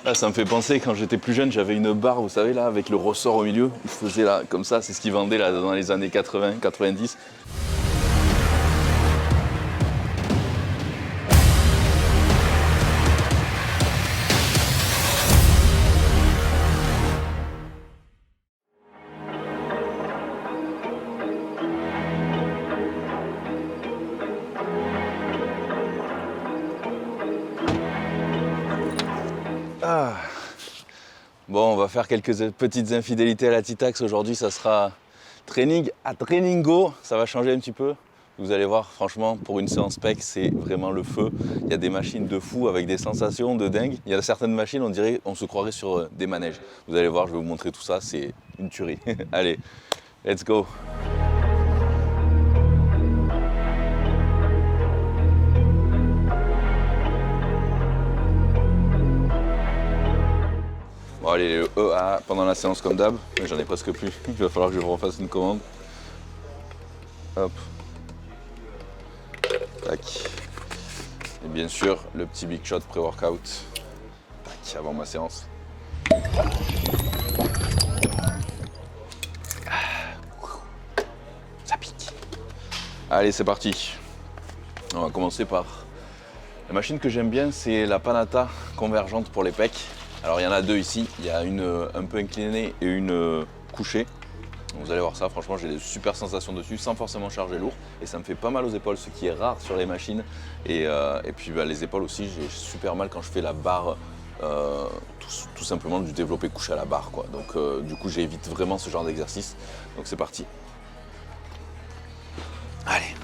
Là, ça me fait penser, quand j'étais plus jeune, j'avais une barre, vous savez, là, avec le ressort au milieu. Je faisais là, comme ça, c'est ce qu'ils vendaient là, dans les années 80, 90. Ah. Bon, on va faire quelques petites infidélités à la Titax. Aujourd'hui, ça sera training à Trainingo. Ça va changer un petit peu. Vous allez voir, franchement, pour une séance PEC, c'est vraiment le feu. Il y a des machines de fou avec des sensations de dingue. Il y a certaines machines, on se croirait sur des manèges. Vous allez voir, je vais vous montrer tout ça. C'est une tuerie. Allez, let's go. Bon allez, le EA pendant la séance comme d'hab, mais j'en ai presque plus, il va falloir que je refasse une commande. Hop. Tac. Et bien sûr, le petit big shot pré-workout. Tac, avant ma séance. Ça pique. Allez, c'est parti. On va commencer par... La machine que j'aime bien, c'est la Panata convergente pour les pecs. Alors il y en a deux ici, il y a une un peu inclinée et une couchée. Vous allez voir ça, franchement j'ai des super sensations dessus sans forcément charger lourd. Et ça me fait pas mal aux épaules, ce qui est rare sur les machines. Et puis les épaules aussi, j'ai super mal quand je fais la barre, tout simplement du développé couché à la barre, quoi. Donc du coup j'évite vraiment ce genre d'exercice. Donc c'est parti. Allez.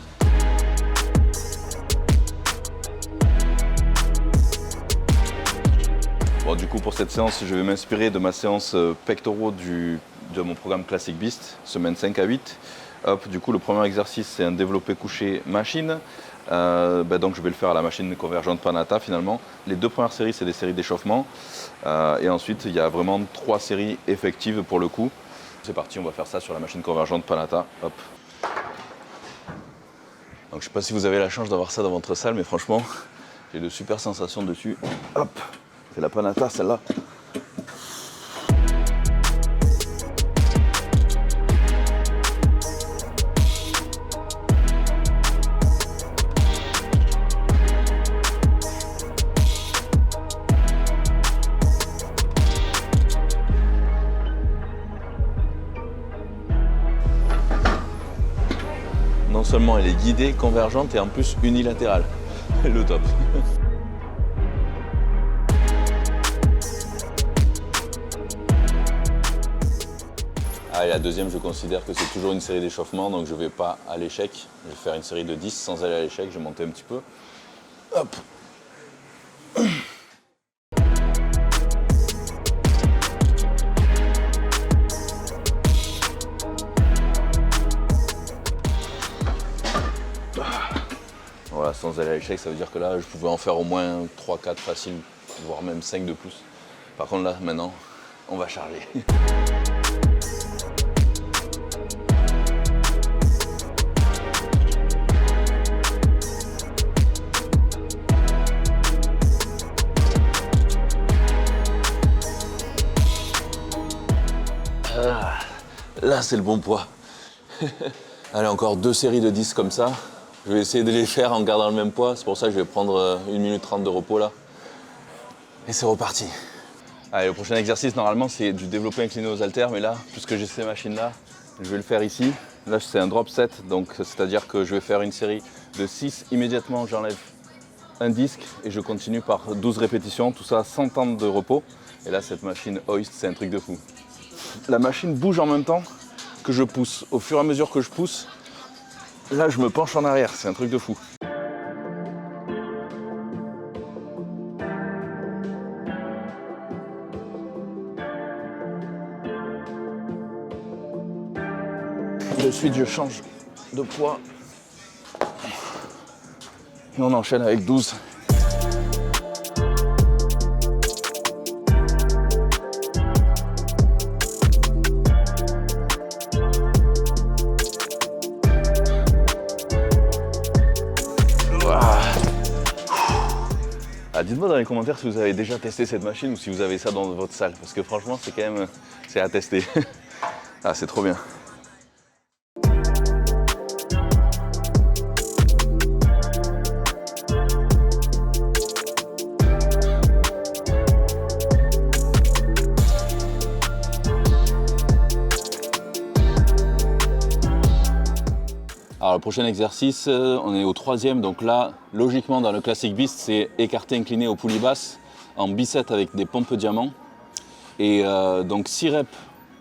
Bon, du coup, pour cette séance, je vais m'inspirer de ma séance pectoraux de mon programme Classic Beast, semaine 5 à 8. Hop, du coup, le premier exercice, c'est un développé couché machine. Donc, je vais le faire à la machine convergente Panata, finalement. Les deux premières séries, c'est des séries d'échauffement. Et ensuite, il y a vraiment 3 séries effectives pour le coup. C'est parti, on va faire ça sur la machine convergente Panata. Hop. Donc, je ne sais pas si vous avez la chance d'avoir ça dans votre salle, mais franchement, j'ai de super sensations dessus. Hop. C'est la Panata, celle-là. Non seulement elle est guidée, convergente et en plus unilatérale. Le top. Et la deuxième, je considère que c'est toujours une série d'échauffement, donc je ne vais pas à l'échec. Je vais faire une série de 10 sans aller à l'échec, je vais monter un petit peu. Hop. Voilà, sans aller à l'échec, ça veut dire que là, je pouvais en faire au moins 3-4 faciles, voire même 5 de plus. Par contre là, maintenant, on va charger. Là, c'est le bon poids. Allez, encore 2 séries de 10 comme ça. Je vais essayer de les faire en gardant le même poids. C'est pour ça que je vais prendre 1 minute 30 de repos là. Et c'est reparti. Allez, le prochain exercice, normalement, c'est du développé incliné aux haltères. Mais là, puisque j'ai ces machines-là, je vais le faire ici. Là, c'est un drop set. Donc, c'est-à-dire que je vais faire une série de 6. Immédiatement, j'enlève un disque et je continue par 12 répétitions. Tout ça sans temps de repos. Et là, cette machine hoist, c'est un truc de fou. La machine bouge en même temps que je pousse. Au fur et à mesure que je pousse, là je me penche en arrière, c'est un truc de fou. De suite je change de poids. Et on enchaîne avec 12. Dites-moi dans les commentaires si vous avez déjà testé cette machine ou si vous avez ça dans votre salle. Parce que franchement, c'est quand même c'est à tester. Ah, c'est trop bien. Alors le prochain exercice, on est au 3e, donc là, logiquement dans le Classic Beast, c'est écarté incliné au poulie basse en biceps avec des pompes diamants. Et donc 6 reps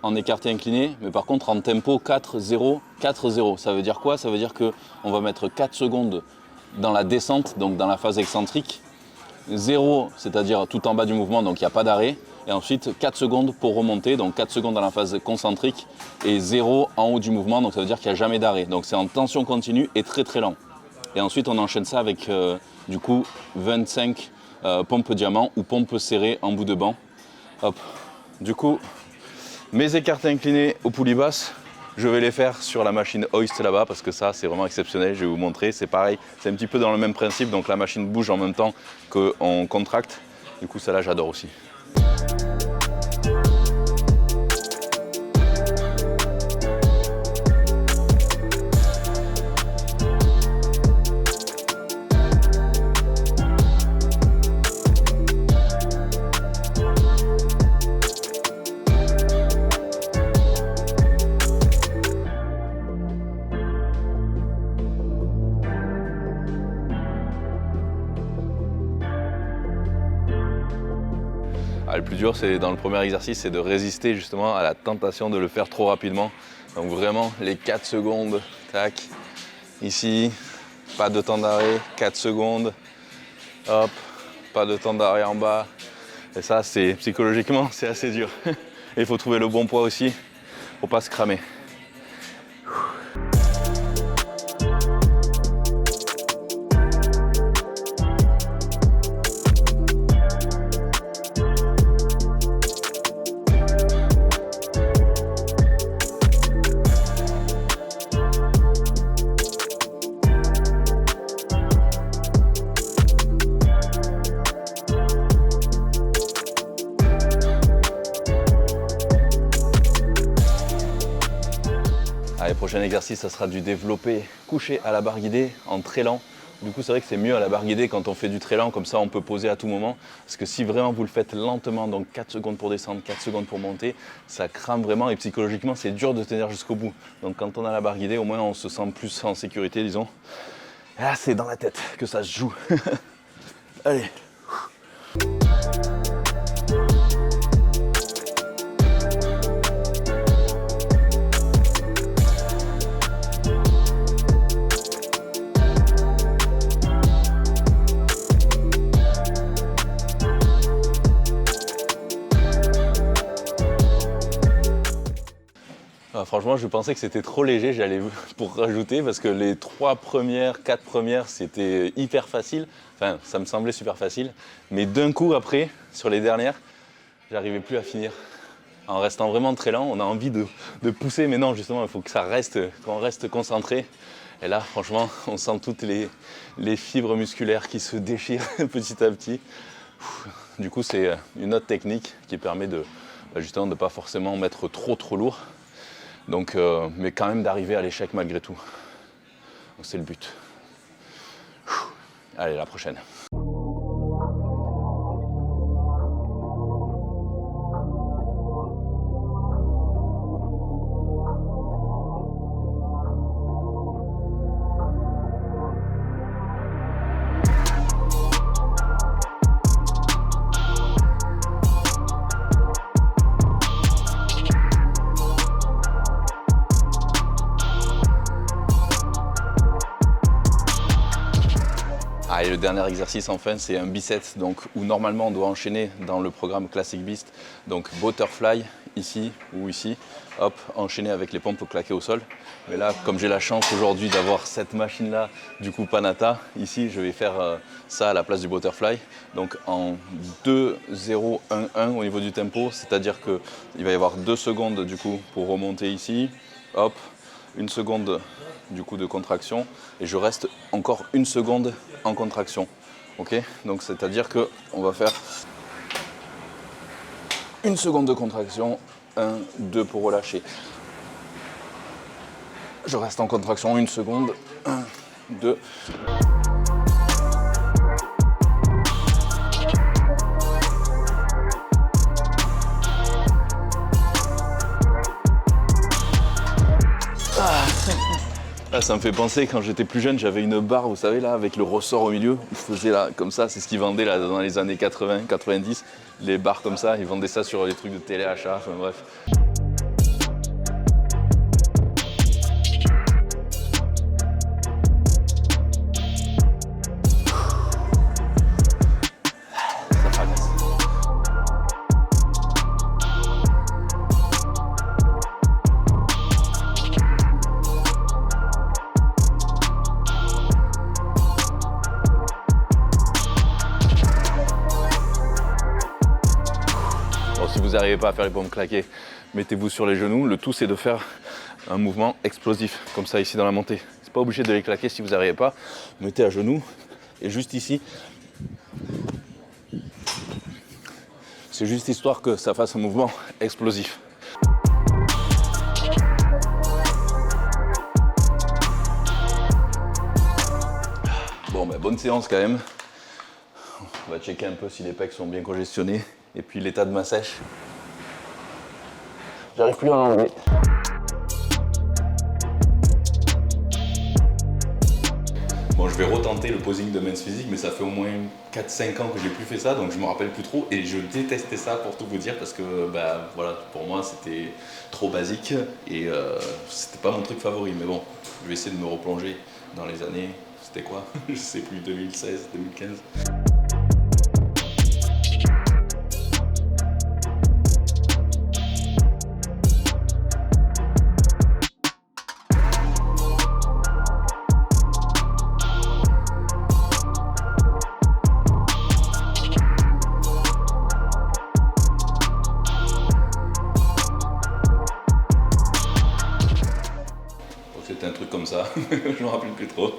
en écarté incliné, mais par contre en tempo 4-0, 4-0. Ça veut dire quoi? Ça veut dire qu'on va mettre 4 secondes dans la descente, donc dans la phase excentrique, 0, c'est-à-dire tout en bas du mouvement, donc il n'y a pas d'arrêt. Et ensuite 4 secondes pour remonter, donc 4 secondes dans la phase concentrique et 0 en haut du mouvement, donc ça veut dire qu'il n'y a jamais d'arrêt. Donc c'est en tension continue et très très lent. Et ensuite on enchaîne ça avec du coup 25 pompes diamants ou pompes serrées en bout de banc. Hop. Du coup, mes écartés inclinés au poulie basse, je vais les faire sur la machine Hoist là-bas parce que ça c'est vraiment exceptionnel, je vais vous montrer, c'est pareil, c'est un petit peu dans le même principe, donc la machine bouge en même temps qu'on contracte. Du coup ça là j'adore aussi. Le plus dur, c'est dans le premier exercice, c'est de résister justement à la tentation de le faire trop rapidement. Donc vraiment, les 4 secondes, tac, ici, pas de temps d'arrêt, 4 secondes, hop, pas de temps d'arrêt en bas. Et ça, c'est psychologiquement, c'est assez dur. Et il faut trouver le bon poids aussi, pour pas se cramer. Allez, prochain exercice, ça sera du développé couché à la barre guidée en très lent. Du coup, c'est vrai que c'est mieux à la barre guidée quand on fait du très lent, comme ça on peut poser à tout moment. Parce que si vraiment vous le faites lentement, donc 4 secondes pour descendre, 4 secondes pour monter, ça crame vraiment et psychologiquement c'est dur de tenir jusqu'au bout. Donc quand on a la barre guidée, au moins on se sent plus en sécurité, disons. Et là, c'est dans la tête que ça se joue. Allez. Franchement, je pensais que c'était trop léger, j'allais pour rajouter, parce que les 3 premières, 4 premières, c'était hyper facile. Enfin, ça me semblait super facile. Mais d'un coup, après, sur les dernières, j'arrivais plus à finir. En restant vraiment très lent, on a envie de pousser, mais non, justement, il faut que ça reste, qu'on reste concentré. Et là, franchement, on sent toutes les fibres musculaires qui se déchirent petit à petit. Du coup, c'est une autre technique qui permet justement de ne pas forcément mettre trop lourd. Donc, mais quand même d'arriver à l'échec malgré tout. Donc c'est le but. Allez, la prochaine. Et le dernier exercice enfin c'est un biceps donc, où normalement on doit enchaîner dans le programme Classic Beast, donc butterfly ici ou ici, hop, enchaîner avec les pompes claquées au sol. Mais là comme j'ai la chance aujourd'hui d'avoir cette machine là, du coup Panata, ici je vais faire ça à la place du butterfly. Donc en 2-0-1-1 au niveau du tempo, c'est-à-dire qu'il va y avoir 2 secondes du coup pour remonter ici, hop, 1 seconde du coup de contraction et je reste encore 1 seconde en contraction. Ok, donc c'est-à-dire qu'on va faire une seconde de contraction, 1, 2 pour relâcher. Je reste en contraction une seconde, 1, 2. Là, ça me fait penser, quand j'étais plus jeune, j'avais une barre, vous savez, là, avec le ressort au milieu. Je faisais là, comme ça, c'est ce qu'ils vendaient là, dans les années 80, 90. Les barres comme ça, ils vendaient ça sur les trucs de téléachat, enfin bref. Ça fracasse. Bon, si vous n'arrivez pas à faire les pompes claquées, mettez-vous sur les genoux. Le tout, c'est de faire un mouvement explosif, comme ça ici dans la montée. C'est pas obligé de les claquer si vous n'arrivez pas. Mettez à genoux et juste ici. C'est juste histoire que ça fasse un mouvement explosif. Bon, ben, bonne séance quand même. On va checker un peu si les pecs sont bien congestionnés. Et puis l'état de ma sèche. J'arrive plus à l'enlever. Bon, je vais retenter le posing de Men's Physique, mais ça fait au moins 4-5 ans que j'ai plus fait ça, donc je me rappelle plus trop. Et je détestais ça pour tout vous dire, parce que bah, voilà, pour moi c'était trop basique et c'était pas mon truc favori. Mais bon, je vais essayer de me replonger dans les années, c'était quoi? Je sais plus, 2016, 2015. C'était un truc comme ça, je me rappelle plus trop.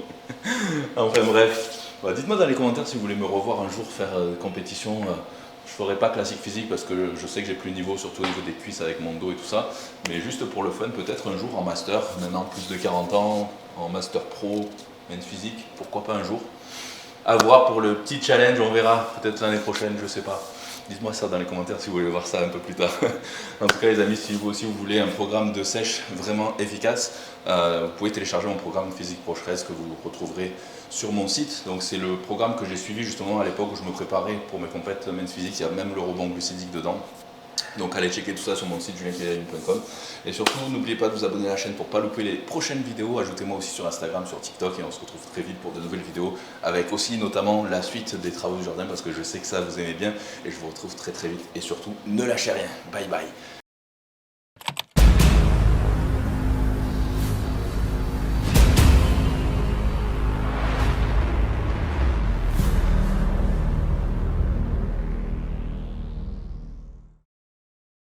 Enfin bref, bah, dites-moi dans les commentaires si vous voulez me revoir un jour faire compétition. Je ferai pas classique physique parce que je sais que j'ai plus le niveau, surtout au niveau des cuisses avec mon dos et tout ça. Mais juste pour le fun, peut-être un jour en master, maintenant plus de 40 ans, en master pro, Men's Physique, pourquoi pas un jour. À voir pour le petit challenge, on verra, peut-être l'année prochaine, je sais pas. Dites-moi ça dans les commentaires si vous voulez voir ça un peu plus tard. En tout cas les amis, si vous aussi vous voulez un programme de sèche vraiment efficace, vous pouvez télécharger mon programme Physique Pro Shreds que vous retrouverez sur mon site. Donc c'est le programme que j'ai suivi justement à l'époque où je me préparais pour mes compètes Men's Physique. Il y a même le rebond glucidique dedans. Donc allez checker tout ça sur mon site julienkellaline.com. Et surtout, n'oubliez pas de vous abonner à la chaîne pour ne pas louper les prochaines vidéos. Ajoutez-moi aussi sur Instagram, sur TikTok et on se retrouve très vite pour de nouvelles vidéos avec aussi notamment la suite des travaux du jardin parce que je sais que ça vous aimez bien et je vous retrouve très vite. Et surtout, ne lâchez rien. Bye bye.